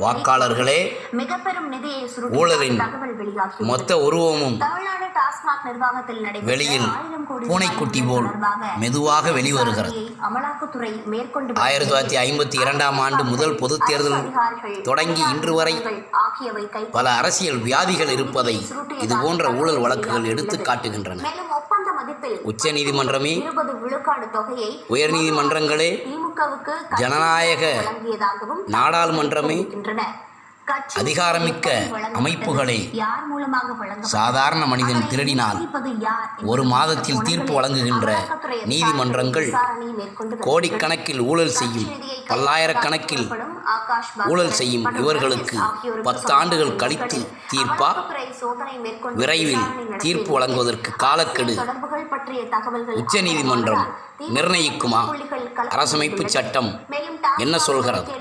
வாக்காளர்களே, ஊழலின் மொத்த உருவமும் வெளியில் பூனைக்குட்டி போல் மெதுவாக வெளிவருகிறது. 1952ஆம் ஆண்டு முதல் பொதுத் தேர்தல் தொடங்கி இன்று வரை பல அரசியல் வியாதிகள் இருப்பதை இதுபோன்ற ஊழல் வழக்குகள் எடுத்து காட்டுகின்றன. உச்ச நீதிமன்றமே, உயர் நீதிமன்றங்களே, ஜனநாயக நாடாளுமன்றமே, அதிகாரமிக்க அமைப்புகளை சாதாரண மனிதன் திருடினால் ஒரு மாதத்தில் தீர்ப்பு வழங்குகின்ற நீதிமன்றங்கள் கோடிக்கணக்கில் ஊழல் செய்யும், பல்லாயிரக்கணக்கில் ஊழல் செய்யும் இவர்களுக்கு 10 ஆண்டுகள் கழித்து தீர்ப்பா? விரைவில் தீர்ப்பு வழங்குவதற்கு காலக்கெடு உச்ச நீதிமன்றம் நிர்ணயிக்குமா? அரசமைப்பு சட்டம் என்ன சொல்கிறது?